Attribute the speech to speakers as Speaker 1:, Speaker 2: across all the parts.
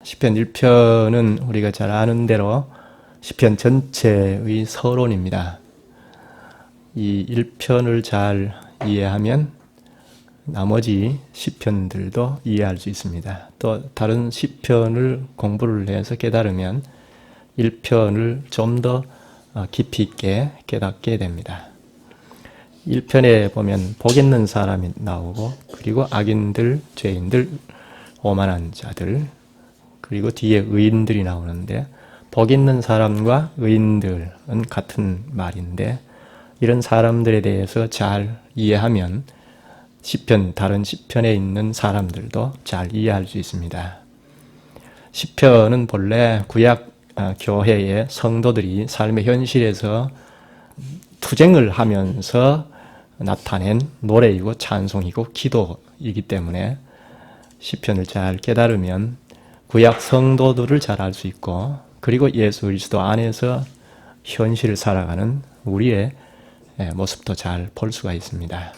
Speaker 1: 시편 1편은 우리가 잘 아는 대로 시편 전체의 서론입니다. 이 1편을 잘 이해하면 나머지 시편들도 이해할 수 있습니다. 또 다른 시편을 공부를 해서 깨달으면 1편을 좀 더 깊이 있게 깨닫게 됩니다. 1편에 보면 복 있는 사람이 나오고, 그리고 악인들, 죄인들, 오만한 자들, 그리고 뒤에 의인들이 나오는데, 복 있는 사람과 의인들은 같은 말인데, 이런 사람들에 대해서 잘 이해하면 시편, 다른 시편에 있는 사람들도 잘 이해할 수 있습니다. 시편은 본래 구약 교회의 성도들이 삶의 현실에서 투쟁을 하면서 나타낸 노래이고 찬송이고 기도이기 때문에 시편을 잘 깨달으면 구약 성도들을 잘 알 수 있고, 그리고 예수 그리스도 안에서 현실을 살아가는 우리의 모습도 잘 볼 수가 있습니다.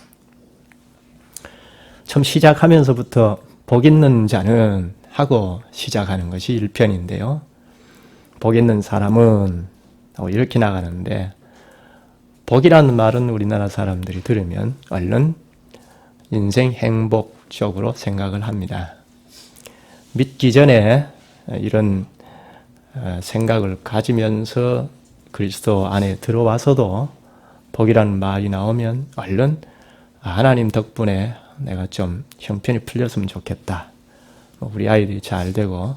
Speaker 1: 처음 시작하면서부터 복 있는 자는 하고 시작하는 것이 1편인데요. 복 있는 사람은 이렇게 나가는데, 복이라는 말은 우리나라 사람들이 들으면 얼른 인생 행복 쪽으로 생각을 합니다. 믿기 전에 이런 생각을 가지면서 그리스도 안에 들어와서도 복이라는 말이 나오면 얼른 하나님 덕분에 내가 좀 형편이 풀렸으면 좋겠다. 우리 아이들이 잘 되고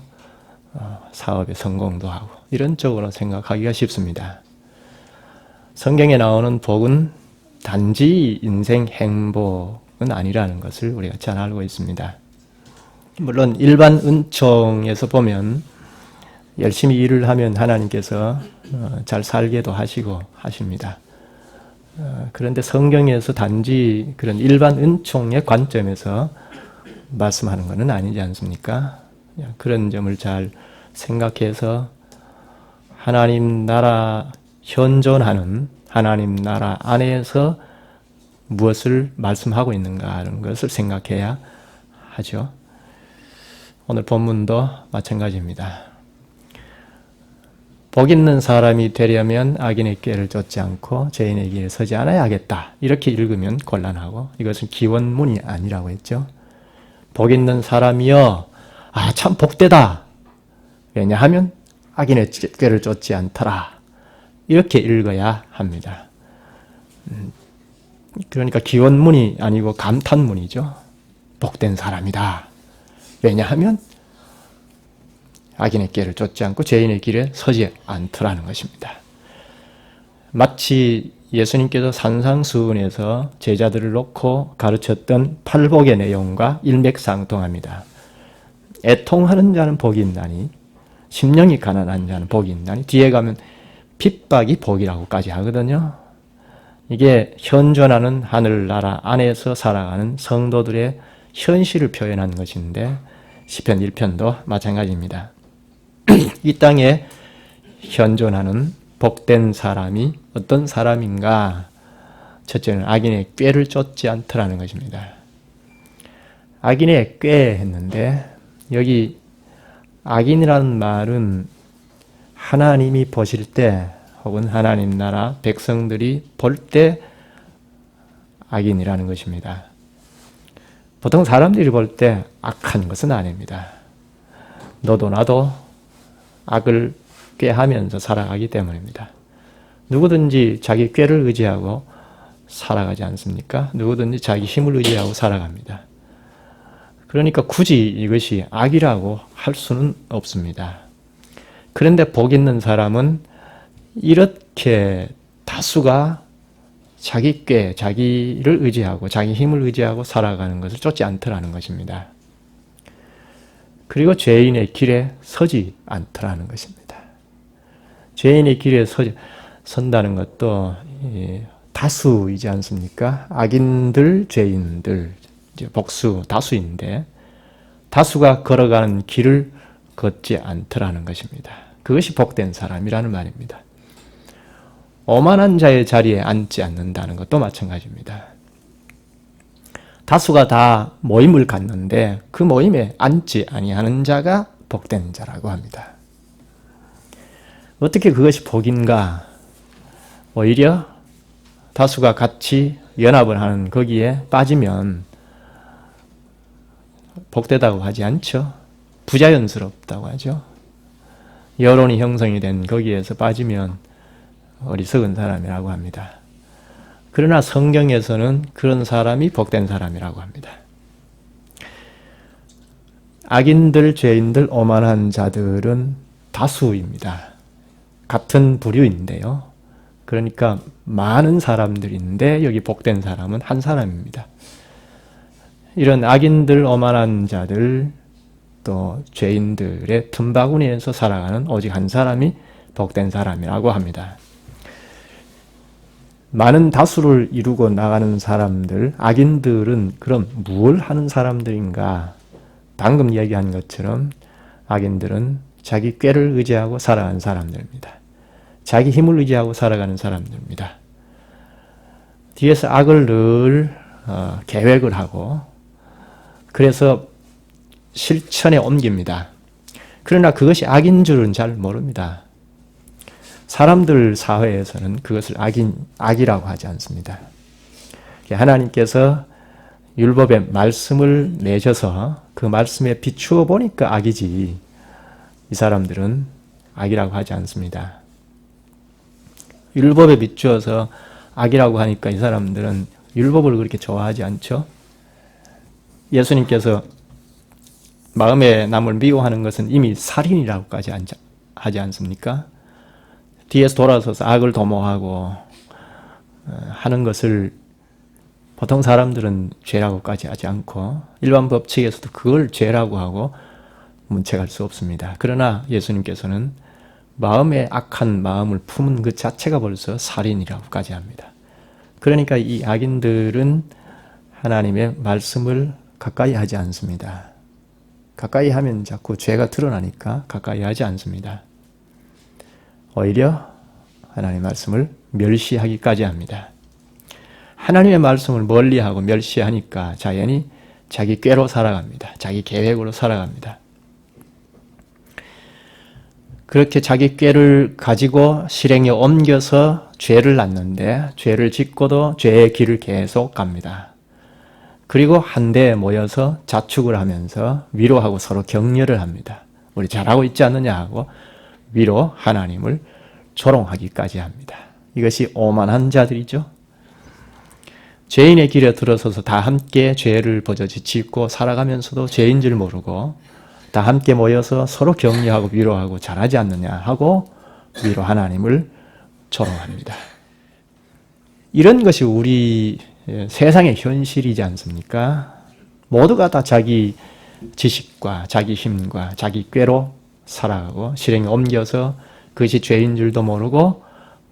Speaker 1: 사업에 성공도 하고 이런 쪽으로 생각하기가 쉽습니다. 성경에 나오는 복은 단지 인생 행복은 아니라는 것을 우리가 잘 알고 있습니다. 물론 일반 은총에서 보면 열심히 일을 하면 하나님께서 잘 살게도 하시고 하십니다. 그런데 성경에서 단지 그런 일반 은총의 관점에서 말씀하는 것은 아니지 않습니까? 그런 점을 잘 생각해서 하나님 나라 현존하는 하나님 나라 안에서 무엇을 말씀하고 있는가 하는 것을 생각해야 하죠. 오늘 본문도 마찬가지입니다. 복 있는 사람이 되려면 악인의 꾀를 쫓지 않고 죄인의 길에 서지 않아야 하겠다. 이렇게 읽으면 곤란하고, 이것은 기원문이 아니라고 했죠. 복 있는 사람이여, 참 복되다. 왜냐하면 악인의 꾀를 쫓지 않더라. 이렇게 읽어야 합니다. 그러니까 기원문이 아니고 감탄문이죠. 복된 사람이다. 왜냐하면 악인의 꾀를 쫓지 않고 죄인의 길에 서지 않더라는 것입니다. 마치 예수님께서 산상수훈에서 제자들을 놓고 가르쳤던 팔복의 내용과 일맥상통합니다. 애통하는 자는 복이 있나니, 심령이 가난한 자는 복이 있나니, 뒤에 가면 핍박이 복이라고까지 하거든요. 이게 현존하는 하늘나라 안에서 살아가는 성도들의 현실을 표현한 것인데, 시편 1편도 마찬가지입니다. 이 땅에 현존하는 복된 사람이 어떤 사람인가? 첫째는 악인의 꾀를 쫓지 않더라는 것입니다. 악인의 꾀 했는데, 여기 악인이라는 말은 하나님이 보실 때, 혹은 하나님 나라 백성들이 볼 때 악인이라는 것입니다. 보통 사람들이 볼 때 악한 것은 아닙니다. 너도 나도 악을 꾀하면서 살아가기 때문입니다. 누구든지 자기 꾀를 의지하고 살아가지 않습니까? 누구든지 자기 힘을 의지하고 살아갑니다. 그러니까 굳이 이것이 악이라고 할 수는 없습니다. 그런데 복 있는 사람은 이렇게 다수가 자기 꾀, 자기를 의지하고 자기 힘을 의지하고 살아가는 것을 쫓지 않더라는 것입니다. 그리고 죄인의 길에 서지 않더라는 것입니다. 죄인의 길에 선다는 것도 다수이지 않습니까? 악인들, 죄인들, 복수, 다수인데 다수가 걸어가는 길을 걷지 않더라는 것입니다. 그것이 복된 사람이라는 말입니다. 오만한 자의 자리에 앉지 않는다는 것도 마찬가지입니다. 다수가 다 모임을 갖는데 그 모임에 앉지 아니하는 자가 복된 자라고 합니다. 어떻게 그것이 복인가? 오히려 다수가 같이 연합을 하는 거기에 빠지면 복되다고 하지 않죠. 부자연스럽다고 하죠. 여론이 형성이 된 거기에서 빠지면 어리석은 사람이라고 합니다. 그러나 성경에서는 그런 사람이 복된 사람이라고 합니다. 악인들, 죄인들, 오만한 자들은 다수입니다. 같은 부류인데요. 그러니까 많은 사람들인데 여기 복된 사람은 한 사람입니다. 이런 악인들, 오만한 자들, 또 죄인들의 틈바구니에서 살아가는 오직 한 사람이 복된 사람이라고 합니다. 많은 다수를 이루고 나가는 사람들, 악인들은 그럼 무엇을 하는 사람들인가? 방금 얘기한 것처럼 악인들은 자기 꾀를 의지하고 살아가는 사람들입니다. 자기 힘을 의지하고 살아가는 사람들입니다. 뒤에서 악을 늘 계획을 하고 그래서 실천에 옮깁니다. 그러나 그것이 악인 줄은 잘 모릅니다. 사람들 사회에서는 그것을 악이라고 하지 않습니다. 하나님께서 율법의 말씀을 내셔서 그 말씀에 비추어 보니까 악이지 이 사람들은 악이라고 하지 않습니다. 율법에 비추어서 악이라고 하니까 이 사람들은 율법을 그렇게 좋아하지 않죠. 예수님께서 마음에 남을 미워하는 것은 이미 살인이라고까지 하지 않습니까? 뒤에서 돌아서서 악을 도모하고 하는 것을 보통 사람들은 죄라고까지 하지 않고 일반 법칙에서도 그걸 죄라고 하고 문책할 수 없습니다. 그러나 예수님께서는 마음에 악한 마음을 품은 그 자체가 벌써 살인이라고까지 합니다. 그러니까 이 악인들은 하나님의 말씀을 가까이 하지 않습니다. 가까이 하면 자꾸 죄가 드러나니까 가까이 하지 않습니다. 오히려 하나님의 말씀을 멸시하기까지 합니다. 하나님의 말씀을 멀리하고 멸시하니까 자연히 자기 꾀로 살아갑니다. 자기 계획으로 살아갑니다. 그렇게 자기 꾀를 가지고 실행에 옮겨서 죄를 낳는데 죄를 짓고도 죄의 길을 계속 갑니다. 그리고 한데에 모여서 자축을 하면서 위로하고 서로 격려를 합니다. 우리 잘하고 있지 않느냐 하고 위로 하나님을 조롱하기까지 합니다. 이것이 오만한 자들이죠. 죄인의 길에 들어서서 다 함께 죄를 버젓이 짓고 살아가면서도 죄인 줄 모르고 다 함께 모여서 서로 격려하고 위로하고 잘하지 않느냐 하고 위로 하나님을 조롱합니다. 이런 것이 우리 세상의 현실이지 않습니까? 모두가 다 자기 지식과 자기 힘과 자기 꾀로 살아가고 실행에 옮겨서 그것이 죄인 줄도 모르고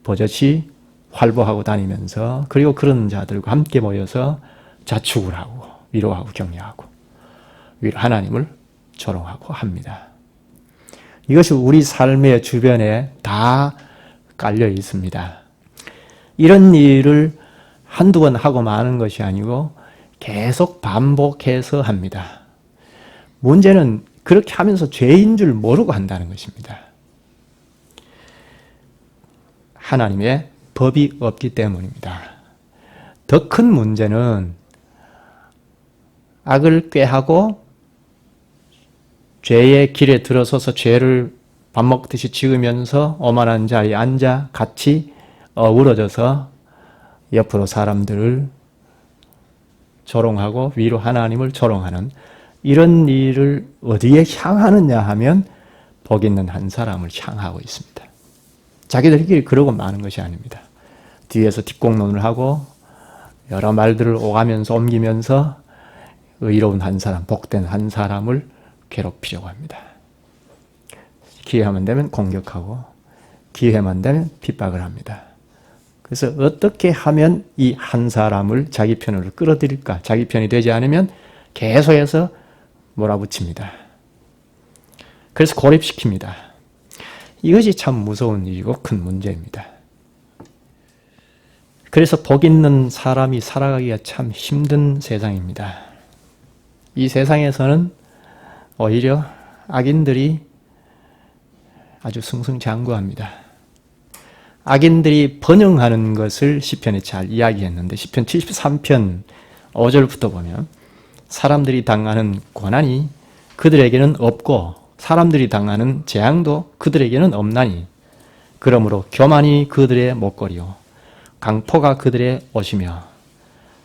Speaker 1: 버젓이 활보하고 다니면서 그리고 그런 자들과 함께 모여서 자축을 하고 위로하고 격려하고 위로 하나님을 조롱하고 합니다. 이것이 우리 삶의 주변에 다 깔려 있습니다. 이런 일을 한두 번 하고 마는 것이 아니고 계속 반복해서 합니다. 문제는 그렇게 하면서 죄인 줄 모르고 한다는 것입니다. 하나님의 법이 없기 때문입니다. 더 큰 문제는 악을 꾀하고 죄의 길에 들어서서 죄를 밥 먹듯이 지으면서 오만한 자리에 앉아 같이 어우러져서 옆으로 사람들을 조롱하고 위로 하나님을 조롱하는 이런 일을 어디에 향하느냐 하면 복 있는 한 사람을 향하고 있습니다. 자기들끼리 그러고 마는 것이 아닙니다. 뒤에서 뒷공론을 하고 여러 말들을 오가면서 옮기면서 의로운 한 사람, 복된 한 사람을 괴롭히려고 합니다. 기회만 되면 공격하고 기회만 되면 핍박을 합니다. 그래서 어떻게 하면 이 한 사람을 자기 편으로 끌어들일까? 자기 편이 되지 않으면 계속해서 몰아붙입니다. 그래서 고립시킵니다. 이것이 참 무서운 일이고 큰 문제입니다. 그래서 복 있는 사람이 살아가기가 참 힘든 세상입니다. 이 세상에서는 오히려 악인들이 아주 승승장구합니다. 악인들이 번영하는 것을 시편에 잘 이야기했는데 시편 73편 5절부터 보면 사람들이 당하는 고난이 그들에게는 없고 사람들이 당하는 재앙도 그들에게는 없나니 그러므로 교만이 그들의 목걸이요 강포가 그들의 옷이며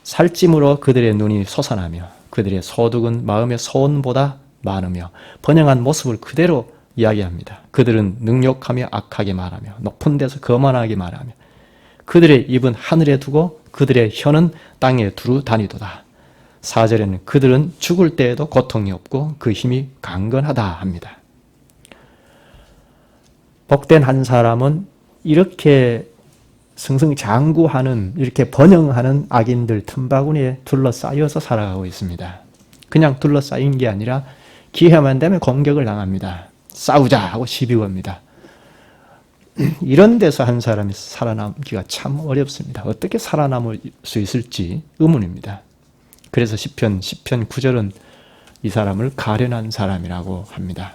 Speaker 1: 살찜으로 그들의 눈이 솟아나며 그들의 소득은 마음의 소원보다 많으며 번영한 모습을 그대로 이야기합니다. 그들은 능욕하며 악하게 말하며 높은 데서 거만하게 말하며 그들의 입은 하늘에 두고 그들의 혀는 땅에 두루 다니도다. 4절에는 그들은 죽을 때에도 고통이 없고 그 힘이 강건하다 합니다. 복된 한 사람은 이렇게 승승장구하는 이렇게 번영하는 악인들 틈바구니에 둘러싸여서 살아가고 있습니다. 그냥 둘러싸인 게 아니라 기회만 되면 공격을 당합니다. 싸우자 하고 시비 겁니다. 이런 데서 한 사람이 살아남기가 참 어렵습니다. 어떻게 살아남을 수 있을지 의문입니다. 그래서 시편 9절은 이 사람을 가련한 사람이라고 합니다.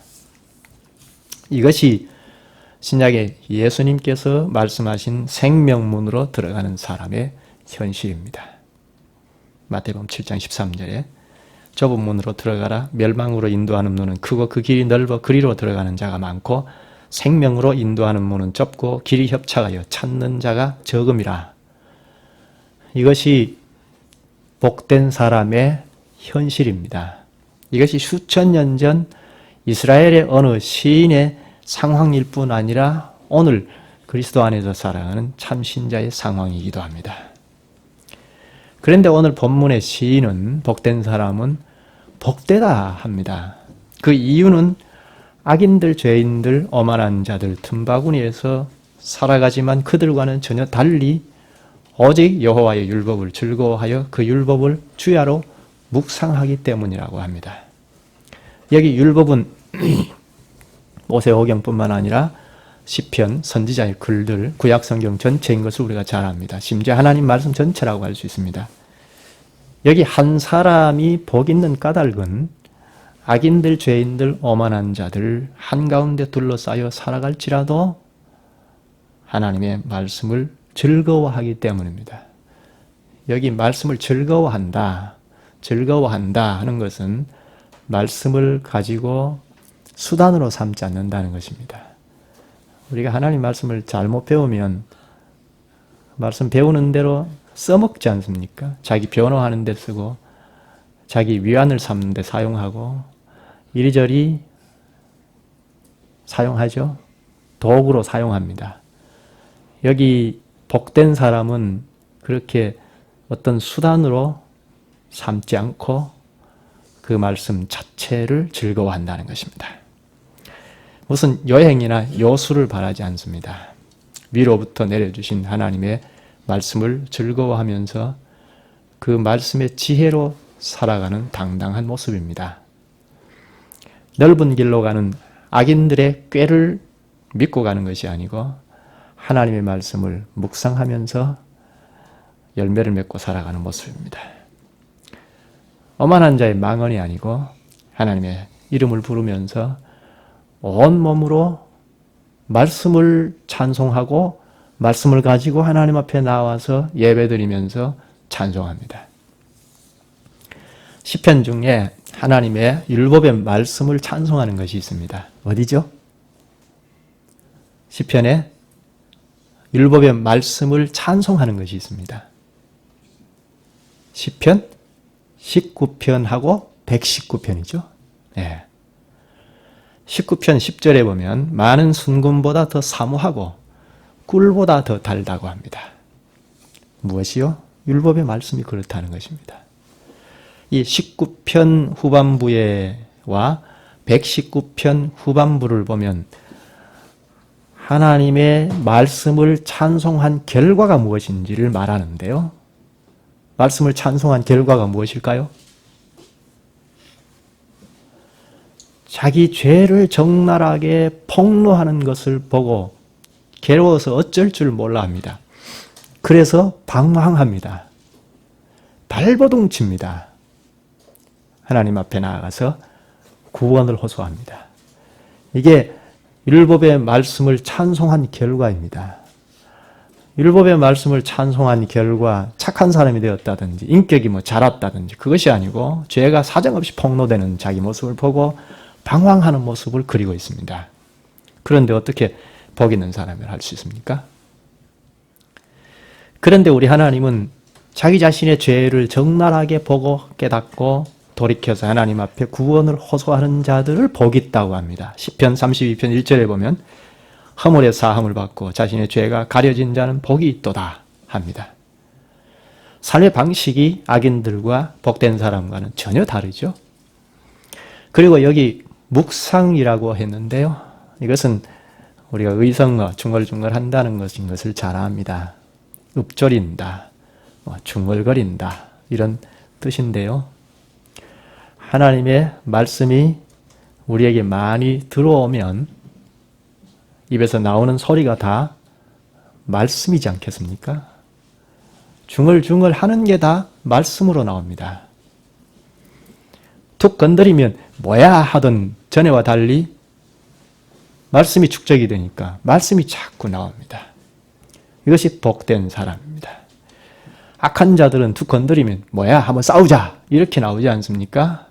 Speaker 1: 이것이 신약에 예수님께서 말씀하신 생명문으로 들어가는 사람의 현실입니다. 마태복음 7장 13절에 좁은 문으로 들어가라. 멸망으로 인도하는 문은 크고 그 길이 넓어 그리로 들어가는 자가 많고 생명으로 인도하는 문은 좁고 길이 협착하여 찾는 자가 적음이라. 이것이 복된 사람의 현실입니다. 이것이 수천 년 전 이스라엘의 어느 시인의 상황일 뿐 아니라 오늘 그리스도 안에서 살아가는 참신자의 상황이기도 합니다. 그런데 오늘 본문의 시인은 복된 사람은 복되다 합니다. 그 이유는 악인들, 죄인들, 오만한 자들 틈바구니에서 살아가지만 그들과는 전혀 달리 오직 여호와의 율법을 즐거워하여 그 율법을 주야로 묵상하기 때문이라고 합니다. 여기 율법은 모세오경뿐만 아니라 시편, 선지자의 글들, 구약성경 전체인 것을 우리가 잘 압니다. 심지어 하나님 말씀 전체라고 할 수 있습니다. 여기 한 사람이 복 있는 까닭은 악인들, 죄인들, 오만한 자들 한가운데 둘러싸여 살아갈지라도 하나님의 말씀을 즐거워하기 때문입니다. 여기 말씀을 즐거워한다 하는 것은 말씀을 가지고 수단으로 삼지 않는다는 것입니다. 우리가 하나님 말씀을 잘못 배우면 말씀 배우는 대로 써먹지 않습니까? 자기 변호하는 데 쓰고 자기 위안을 삼는 데 사용하고 이리저리 사용하죠. 도구로 사용합니다. 여기 복된 사람은 그렇게 어떤 수단으로 삼지 않고 그 말씀 자체를 즐거워한다는 것입니다. 무슨 여행이나 요수를 바라지 않습니다. 위로부터 내려주신 하나님의 말씀을 즐거워하면서 그 말씀의 지혜로 살아가는 당당한 모습입니다. 넓은 길로 가는 악인들의 꾀를 믿고 가는 것이 아니고 하나님의 말씀을 묵상하면서 열매를 맺고 살아가는 모습입니다. 오만한 자의 망언이 아니고 하나님의 이름을 부르면서 온몸으로 말씀을 찬송하고 말씀을 가지고 하나님 앞에 나와서 예배드리면서 찬송합니다. 시편 중에 하나님의 율법의 말씀을 찬송하는 것이 있습니다. 어디죠? 시편에 율법의 말씀을 찬송하는 것이 있습니다. 시편 19편하고 119편이죠. 네. 19편 10절에 보면 많은 순금보다 더 사모하고 꿀보다 더 달다고 합니다. 무엇이요? 율법의 말씀이 그렇다는 것입니다. 이 19편 후반부와 119편 후반부를 보면 하나님의 말씀을 찬송한 결과가 무엇인지를 말하는데요. 말씀을 찬송한 결과가 무엇일까요? 자기 죄를 적나라하게 폭로하는 것을 보고 괴로워서 어쩔 줄 몰라 합니다. 그래서 방황합니다. 발버둥칩니다. 하나님 앞에 나아가서 구원을 호소합니다. 이게 율법의 말씀을 찬송한 결과입니다. 율법의 말씀을 찬송한 결과 착한 사람이 되었다든지 인격이 자랐다든지 그것이 아니고 죄가 사정없이 폭로되는 자기 모습을 보고 방황하는 모습을 그리고 있습니다. 그런데 어떻게 복 있는 사람을 할 수 있습니까? 그런데 우리 하나님은 자기 자신의 죄를 적나라하게 보고 깨닫고 돌이켜서 하나님 앞에 구원을 호소하는 자들을 복 있다고 합니다. 시편 32편 1절에 보면 허물의 사함을 받고 자신의 죄가 가려진 자는 복이 있도다 합니다. 삶의 방식이 악인들과 복된 사람과는 전혀 다르죠. 그리고 여기 묵상이라고 했는데요. 이것은 우리가 의성어, 중얼중얼 한다는 것인 것을 잘 압니다. 읊조린다, 중얼거린다 이런 뜻인데요. 하나님의 말씀이 우리에게 많이 들어오면 입에서 나오는 소리가 다 말씀이지 않겠습니까? 중얼중얼 하는 게 다 말씀으로 나옵니다. 툭 건드리면 뭐야 하던 전에와 달리 말씀이 축적이 되니까 말씀이 자꾸 나옵니다. 이것이 복된 사람입니다. 악한 자들은 툭 건드리면 뭐야 한번 싸우자 이렇게 나오지 않습니까?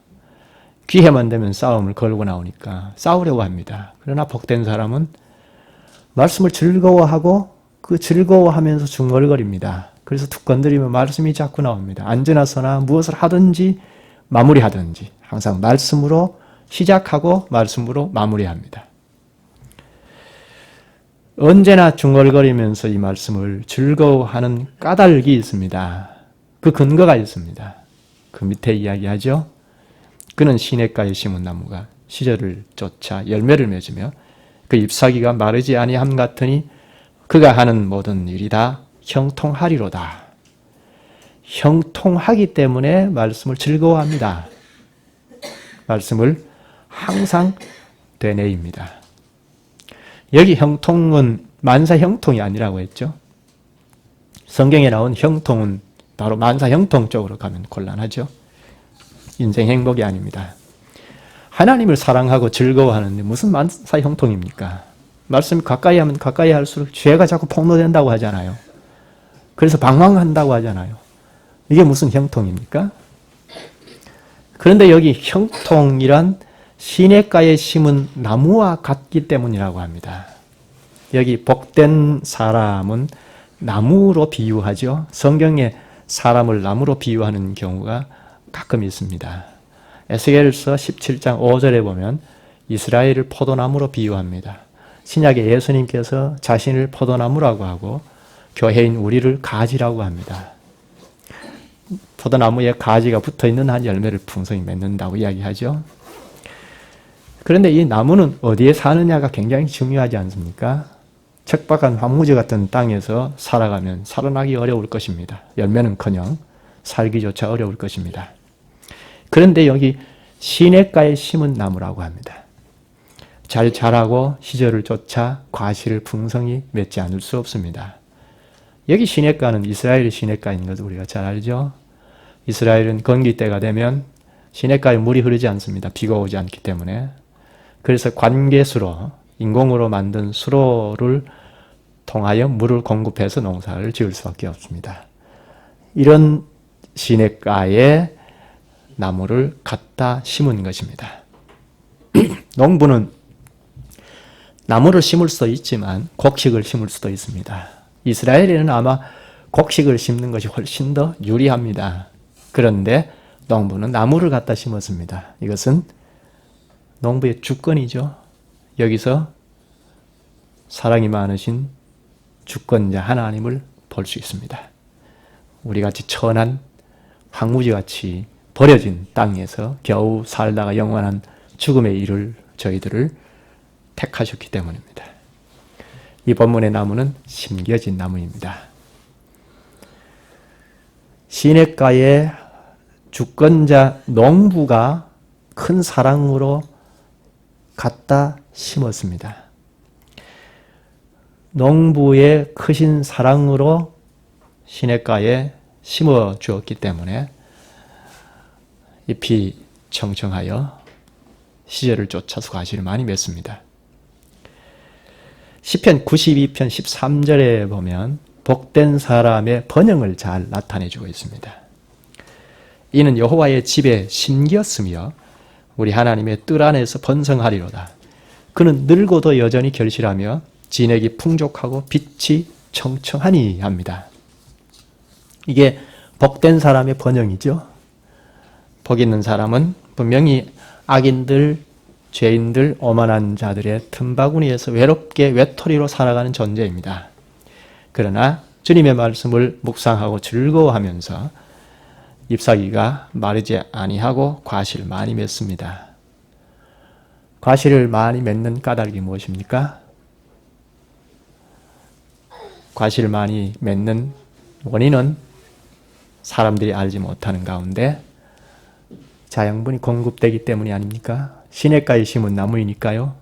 Speaker 1: 기회만 되면 싸움을 걸고 나오니까 싸우려고 합니다. 그러나 복된 사람은 말씀을 즐거워하고 그 즐거워하면서 중얼거립니다. 그래서 툭 건드리면 말씀이 자꾸 나옵니다. 앉으나서나 무엇을 하든지 마무리하든지 항상 말씀으로 시작하고 말씀으로 마무리합니다. 언제나 중얼거리면서 이 말씀을 즐거워하는 까닭이 있습니다. 그 근거가 있습니다. 그 밑에 이야기하죠. 그는 시냇가에 심은 나무가 시절을 쫓아 열매를 맺으며 그 잎사귀가 마르지 아니함 같으니 그가 하는 모든 일이 다 형통하리로다. 형통하기 때문에 말씀을 즐거워합니다. 말씀을 항상 되뇌입니다. 여기 형통은 만사 형통이 아니라고 했죠. 성경에 나온 형통은 바로 만사 형통 쪽으로 가면 곤란하죠. 인생 행복이 아닙니다. 하나님을 사랑하고 즐거워하는데 무슨 만사 형통입니까? 말씀 가까이 하면 가까이 할수록 죄가 자꾸 폭로된다고 하잖아요. 그래서 방황한다고 하잖아요. 이게 무슨 형통입니까? 그런데 여기 형통이란 시냇가에 심은 나무와 같기 때문이라고 합니다. 여기 복된 사람은 나무로 비유하죠. 성경에 사람을 나무로 비유하는 경우가 가끔 있습니다. 에스겔서 17장 5절에 보면 이스라엘을 포도나무로 비유합니다. 신약에 예수님께서 자신을 포도나무라고 하고 교회인 우리를 가지라고 합니다. 포도나무에 가지가 붙어있는 한 열매를 풍성히 맺는다고 이야기하죠. 그런데 이 나무는 어디에 사느냐가 굉장히 중요하지 않습니까? 척박한 황무지 같은 땅에서 살아가면 살아나기 어려울 것입니다. 열매는커녕 살기조차 어려울 것입니다. 그런데 여기 시냇가에 심은 나무라고 합니다. 잘 자라고 시절을 쫓아 과실을 풍성히 맺지 않을 수 없습니다. 여기 시냇가는 이스라엘의 시냇가인 것을 우리가 잘 알죠. 이스라엘은 건기 때가 되면 시냇가에 물이 흐르지 않습니다. 비가 오지 않기 때문에. 그래서 관계수로 인공으로 만든 수로를 통하여 물을 공급해서 농사를 지을 수밖에 없습니다. 이런 시냇가에 나무를 갖다 심은 것입니다. 농부는 나무를 심을 수도 있지만 곡식을 심을 수도 있습니다. 이스라엘에는 아마 곡식을 심는 것이 훨씬 더 유리합니다. 그런데 농부는 나무를 갖다 심었습니다. 이것은 농부의 주권이죠. 여기서 사랑이 많으신 주권자 하나님을 볼 수 있습니다. 우리같이 천한 황무지같이 버려진 땅에서 겨우 살다가 영원한 죽음에 이를 저희들을 택하셨기 때문입니다. 이 본문의 나무는 심겨진 나무입니다. 시냇가에 주권자 농부가 큰 사랑으로 갖다 심었습니다. 농부의 크신 사랑으로 시냇가에 심어 주었기 때문에 잎이 청청하여 시절을 쫓아서 과실을 많이 맺습니다. 시편 92편 13절에 보면 복된 사람의 번영을 잘 나타내주고 있습니다. 이는 여호와의 집에 심기었으며 우리 하나님의 뜰 안에서 번성하리로다. 그는 늙어도 여전히 결실하며 진액이 풍족하고 빛이 청청하니 합니다. 이게 복된 사람의 번영이죠. 복 있는 사람은 분명히 악인들, 죄인들, 오만한 자들의 틈바구니에서 외롭게 외톨이로 살아가는 존재입니다. 그러나 주님의 말씀을 묵상하고 즐거워하면서 잎사귀가 마르지 아니하고 과실을 많이 맺습니다. 과실을 많이 맺는 까닭이 무엇입니까? 과실을 많이 맺는 원인은 사람들이 알지 못하는 가운데 자양분이 공급되기 때문이 아닙니까? 시냇가에 심은 나무이니까요.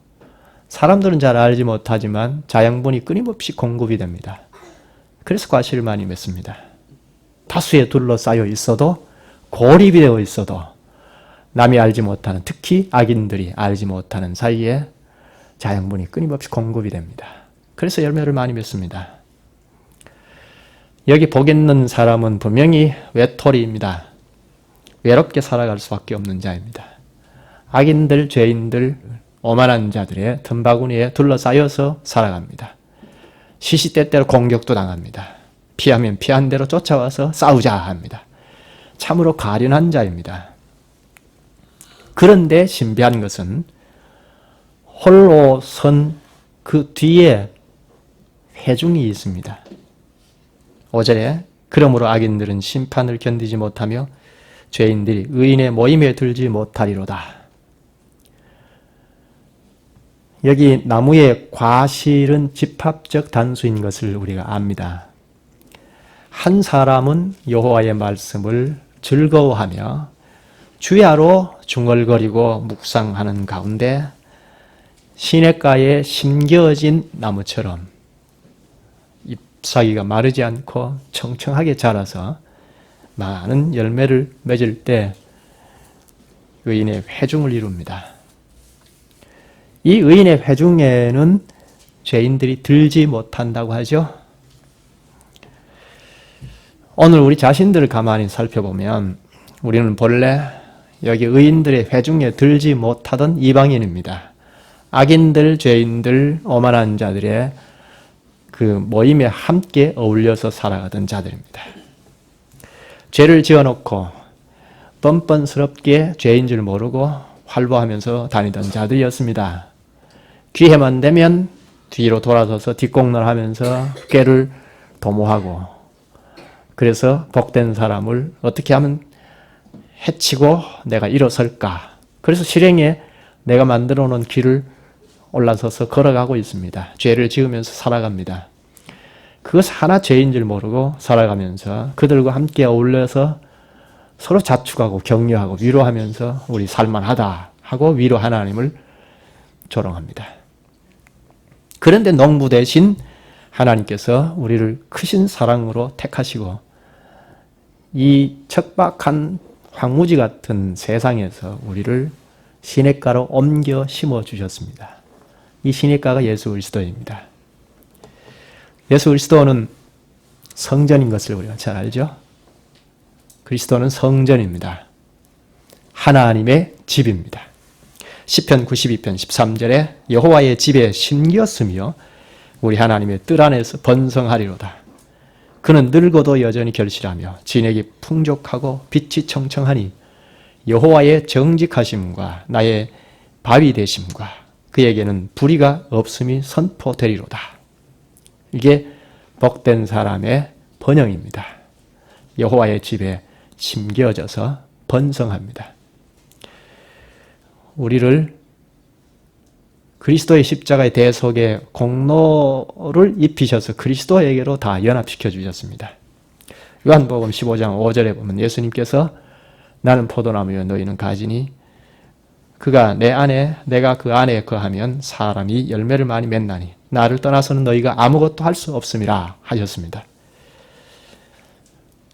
Speaker 1: 사람들은 잘 알지 못하지만 자양분이 끊임없이 공급이 됩니다. 그래서 과실을 많이 맺습니다. 다수에 둘러싸여 있어도, 고립이 되어 있어도 남이 알지 못하는, 특히 악인들이 알지 못하는 사이에 자양분이 끊임없이 공급이 됩니다. 그래서 열매를 많이 맺습니다. 여기 복 있는 사람은 분명히 외톨이입니다. 외롭게 살아갈 수밖에 없는 자입니다. 악인들, 죄인들, 오만한 자들의 틈바구니에 둘러싸여서 살아갑니다. 시시때때로 공격도 당합니다. 피하면 피한 대로 쫓아와서 싸우자 합니다. 참으로 가련한 자입니다. 그런데 신비한 것은 홀로 선 그 뒤에 회중이 있습니다. 5절에 그러므로 악인들은 심판을 견디지 못하며 죄인들이 의인의 모임에 들지 못하리로다. 여기 나무의 과실은 집합적 단수인 것을 우리가 압니다. 한 사람은 여호와의 말씀을 즐거워하며 주야로 중얼거리고 묵상하는 가운데 시냇가에 심겨진 나무처럼 잎사귀가 마르지 않고 청청하게 자라서 많은 열매를 맺을 때 의인의 회중을 이룹니다. 이 의인의 회중에는 죄인들이 들지 못한다고 하죠. 오늘 우리 자신들을 가만히 살펴보면 우리는 본래 여기 의인들의 회중에 들지 못하던 이방인입니다. 악인들, 죄인들, 오만한 자들의 그 모임에 함께 어울려서 살아가던 자들입니다. 죄를 지어놓고 뻔뻔스럽게 죄인 줄 모르고 활보하면서 다니던 자들이었습니다. 기회만 되면 뒤로 돌아서서 뒷공론하면서 꾀를 도모하고, 그래서 복된 사람을 어떻게 하면 해치고 내가 일어설까. 그래서 실행에 내가 만들어 놓은 길을 올라서서 걸어가고 있습니다. 죄를 지으면서 살아갑니다. 그것 하나 죄인 줄 모르고 살아가면서 그들과 함께 어울려서 서로 자축하고 격려하고 위로하면서 우리 살만하다 하고 위로 하나님을 조롱합니다. 그런데 농부 대신 하나님께서 우리를 크신 사랑으로 택하시고 이 척박한 황무지 같은 세상에서 우리를 시냇가로 옮겨 심어주셨습니다. 이 시냇가가 예수 그리스도입니다. 예수 그리스도는 성전인 것을 우리가 잘 알죠? 그리스도는 성전입니다. 하나님의 집입니다. 시편 92편 13절에 여호와의 집에 심기었으며 우리 하나님의 뜰 안에서 번성하리로다. 그는 늙어도 여전히 결실하며 진액이 풍족하고 빛이 청청하니 여호와의 정직하심과 나의 바위 되심과 그에게는 불의가 없음이 선포되리로다. 이게 복된 사람의 번영입니다. 여호와의 집에 심겨져서 번성합니다. 우리를 그리스도의 십자가의 대속의 공로를 입히셔서 그리스도에게로 다 연합시켜 주셨습니다. 요한복음 15장 5절에 보면 예수님께서 나는 포도나무여 너희는 가지니 그가 내 안에 내가 그 안에 거하면 사람이 열매를 많이 맺나니 나를 떠나서는 너희가 아무것도 할 수 없음이라 하셨습니다.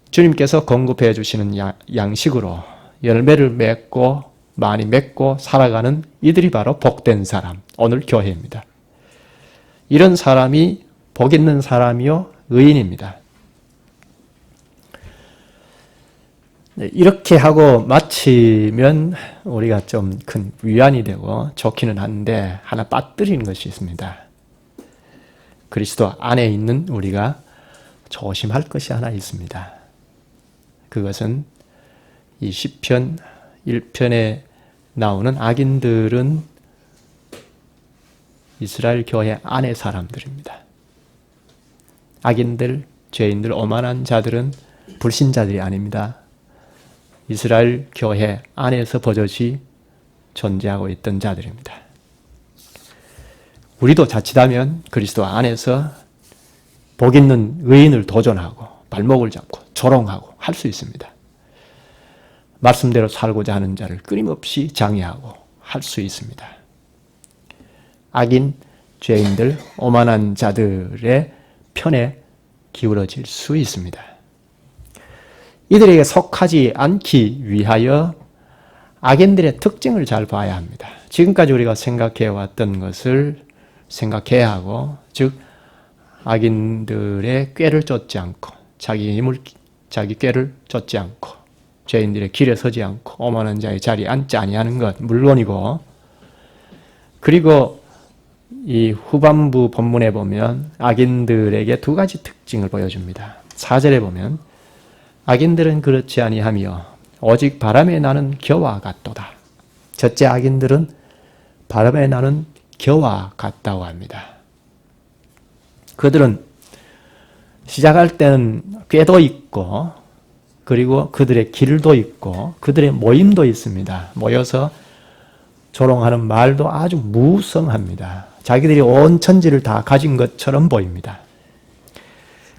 Speaker 1: 주님께서 공급해 주시는 양식으로 열매를 맺고 많이 맺고 살아가는 이들이 바로 복된 사람, 오늘 교회입니다. 이런 사람이 복 있는 사람이요 의인입니다. 이렇게 하고 마치면 우리가 좀 큰 위안이 되고 좋기는 한데 하나 빠뜨리는 것이 있습니다. 그리스도 안에 있는 우리가 조심할 것이 하나 있습니다. 그것은 이 시편 1편에 나오는 악인들은 이스라엘 교회 안의 사람들입니다. 악인들, 죄인들, 오만한 자들은 불신자들이 아닙니다. 이스라엘 교회 안에서 버젓이 존재하고 있던 자들입니다. 우리도 자칫하면 그리스도 안에서 복 있는 의인을 도전하고 발목을 잡고 조롱하고 할 수 있습니다. 말씀대로 살고자 하는 자를 끊임없이 장애하고 할 수 있습니다. 악인, 죄인들, 오만한 자들의 편에 기울어질 수 있습니다. 이들에게 속하지 않기 위하여 악인들의 특징을 잘 봐야 합니다. 지금까지 우리가 생각해 왔던 것을 생각해야 하고, 즉 악인들의 꾀를 쫓지 않고 자기 꾀를 쫓지 않고 죄인들의 길에 서지 않고 오만한 자의 자리에 앉지 아니하는 것 물론이고, 그리고 이 후반부 본문에 보면 악인들에게 두 가지 특징을 보여줍니다. 4절에 보면 악인들은 그렇지 아니하며 오직 바람에 나는 겨와 같도다. 첫째, 악인들은 바람에 나는 겨와 같다고 합니다. 그들은 시작할 때는 꾀도 있고, 그리고 그들의 길도 있고, 그들의 모임도 있습니다. 모여서 조롱하는 말도 아주 무성합니다. 자기들이 온 천지를 다 가진 것처럼 보입니다.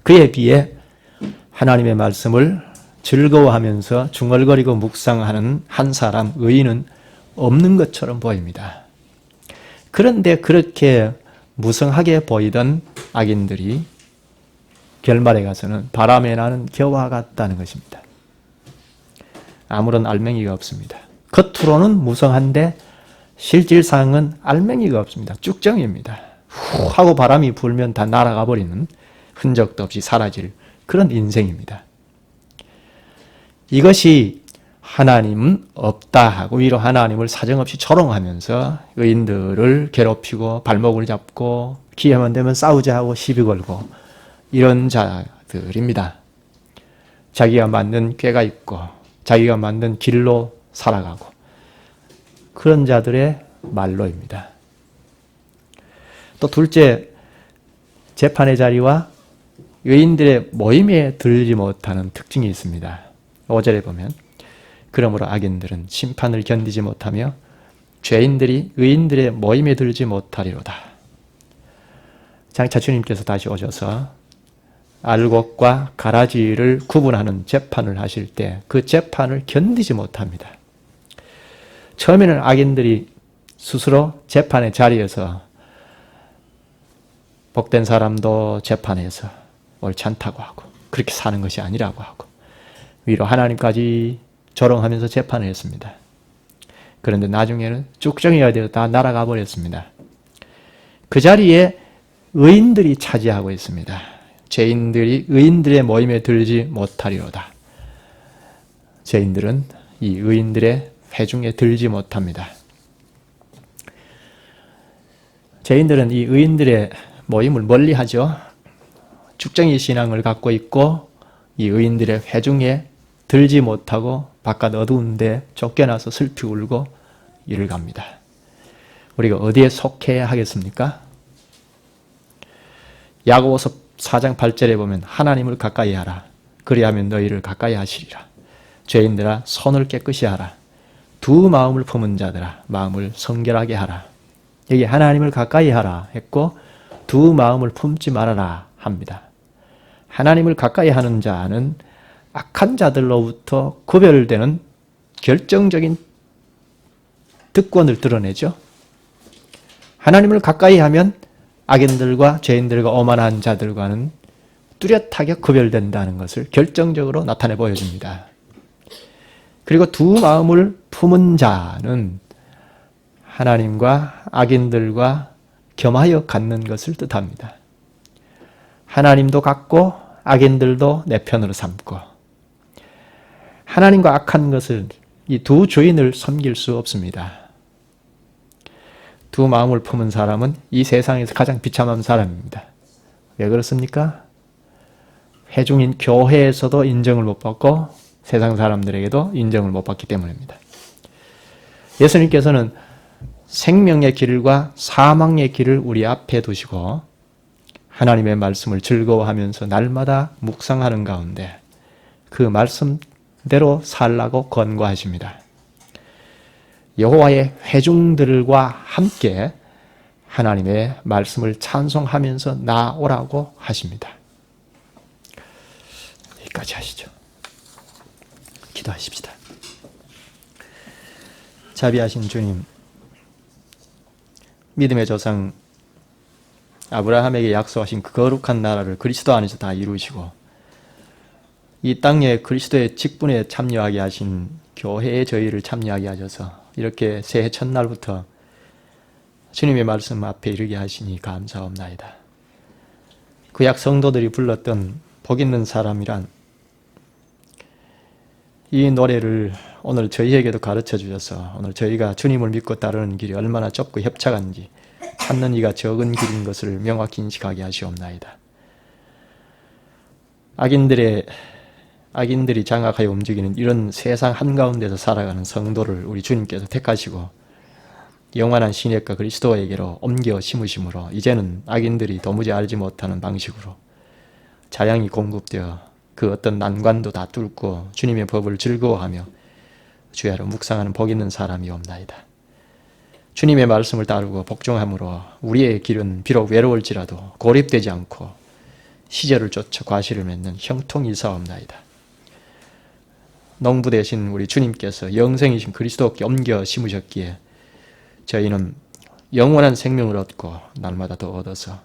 Speaker 1: 그에 비해 하나님의 말씀을 즐거워하면서 중얼거리고 묵상하는 한 사람, 의인은 없는 것처럼 보입니다. 그런데 그렇게 무성하게 보이던 악인들이 결말에 가서는 바람에 나는 겨와 같다는 것입니다. 아무런 알맹이가 없습니다. 겉으로는 무성한데 실질상은 알맹이가 없습니다. 쭉정입니다. 후 하고 바람이 불면 다 날아가 버리는, 흔적도 없이 사라질 그런 인생입니다. 이것이 하나님은 없다 하고 위로 하나님을 사정없이 조롱하면서 의인들을 괴롭히고 발목을 잡고 기회만 되면 싸우자 하고 시비 걸고 이런 자들입니다. 자기가 만든 꾀가 있고 자기가 만든 길로 살아가고 그런 자들의 말로입니다. 또 둘째, 재판의 자리와 의인들의 모임에 들지 못하는 특징이 있습니다. 5절에 보면 그러므로 악인들은 심판을 견디지 못하며 죄인들이 의인들의 모임에 들지 못하리로다. 장차 주님께서 다시 오셔서 알곡과 가라지를 구분하는 재판을 하실 때 그 재판을 견디지 못합니다. 처음에는 악인들이 스스로 재판의 자리에서 복된 사람도 재판에서 옳지 않다고 하고 그렇게 사는 것이 아니라고 하고 위로 하나님까지 조롱하면서 재판을 했습니다. 그런데 나중에는 쭉정이가 되어 다 날아가 버렸습니다. 그 자리에 의인들이 차지하고 있습니다. 죄인들이 의인들의 모임에 들지 못하리로다. 죄인들은 이 의인들의 회중에 들지 못합니다. 죄인들은 이 의인들의 모임을 멀리하죠. 쭉정이 신앙을 갖고 있고 이 의인들의 회중에 들지 못하고 바깥 어두운 데 쫓겨나서 슬피 울고 이를 갑니다. 우리가 어디에 속해야 하겠습니까? 야고보서 4장 8절에 보면 하나님을 가까이 하라. 그리하면 너희를 가까이 하시리라. 죄인들아 손을 깨끗이 하라. 두 마음을 품은 자들아 마음을 성결하게 하라. 여기 하나님을 가까이 하라 했고 두 마음을 품지 말아라 합니다. 하나님을 가까이 하는 자는 악한 자들로부터 구별되는 결정적인 득권을 드러내죠. 하나님을 가까이 하면 악인들과 죄인들과 오만한 자들과는 뚜렷하게 구별된다는 것을 결정적으로 나타내 보여줍니다. 그리고 두 마음을 품은 자는 하나님과 악인들과 겸하여 갖는 것을 뜻합니다. 하나님도 갖고 악인들도 내 편으로 삼고, 하나님과 악한 것을, 이 두 주인을 섬길 수 없습니다. 두 마음을 품은 사람은 이 세상에서 가장 비참한 사람입니다. 왜 그렇습니까? 회중인 교회에서도 인정을 못 받고 세상 사람들에게도 인정을 못 받기 때문입니다. 예수님께서는 생명의 길과 사망의 길을 우리 앞에 두시고 하나님의 말씀을 즐거워하면서 날마다 묵상하는 가운데 그 말씀대로 살라고 권고하십니다. 여호와의 회중들과 함께 하나님의 말씀을 찬송하면서 나오라고 하십니다. 여기까지 하시죠. 기도하십시다. 자비하신 주님, 믿음의 조상 아브라함에게 약속하신 그 거룩한 나라를 그리스도 안에서 다 이루시고 이 땅에 그리스도의 직분에 참여하게 하신 교회의 저희를 참여하게 하셔서 이렇게 새해 첫날부터 주님의 말씀 앞에 이르게 하시니 감사옵나이다. 구약 성도들이 불렀던 복 있는 사람이란 이 노래를 오늘 저희에게도 가르쳐 주셔서 오늘 저희가 주님을 믿고 따르는 길이 얼마나 좁고 협착한지 찾는 이가 적은 길인 것을 명확히 인식하게 하시옵나이다. 악인들이 장악하여 움직이는 이런 세상 한가운데서 살아가는 성도를 우리 주님께서 택하시고 영원한 신약과 그리스도에게로 옮겨 심으심으로 이제는 악인들이 도무지 알지 못하는 방식으로 자양이 공급되어 그 어떤 난관도 다 뚫고 주님의 법을 즐거워하며 주야로 묵상하는 복 있는 사람이옵나이다. 주님의 말씀을 따르고 복종함으로 우리의 길은 비록 외로울지라도 고립되지 않고 시절을 쫓아 과실을 맺는 형통이 사옵나이다. 농부 되신 우리 주님께서 영생이신 그리스도께 옮겨 심으셨기에 저희는 영원한 생명을 얻고 날마다 더 얻어서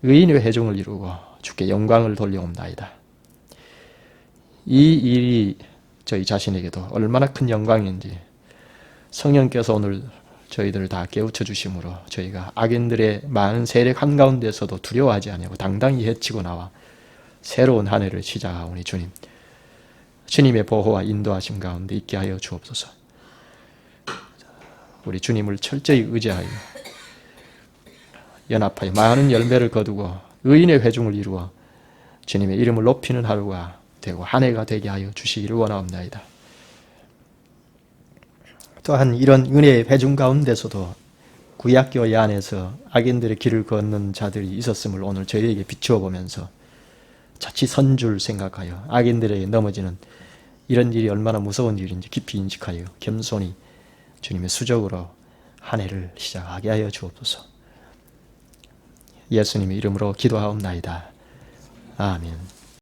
Speaker 1: 의인의 회중을 이루고 주께 영광을 돌려옵나이다. 이 일이 저희 자신에게도 얼마나 큰 영광인지 성령께서 오늘 저희들을 다 깨우쳐 주심으로 저희가 악인들의 많은 세력 한가운데서도 두려워하지 아니하고 당당히 헤치고 나와 새로운 한 해를 시작하오니 주님의 보호와 인도하심 가운데 있게 하여 주옵소서. 우리 주님을 철저히 의지하여 연합하여 많은 열매를 거두고 의인의 회중을 이루어 주님의 이름을 높이는 하루가 되고 한 해가 되게 하여 주시기를 원하옵나이다. 또한 이런 은혜의 회중 가운데서도 구약교회 안에서 악인들의 길을 걷는 자들이 있었음을 오늘 저희에게 비추어 보면서 자칫 선줄 생각하여 악인들에게 넘어지는 이런 일이 얼마나 무서운 일인지 깊이 인식하여 겸손히 주님의 수적으로 한 해를 시작하게 하여 주옵소서. 예수님의 이름으로 기도하옵나이다. 아멘.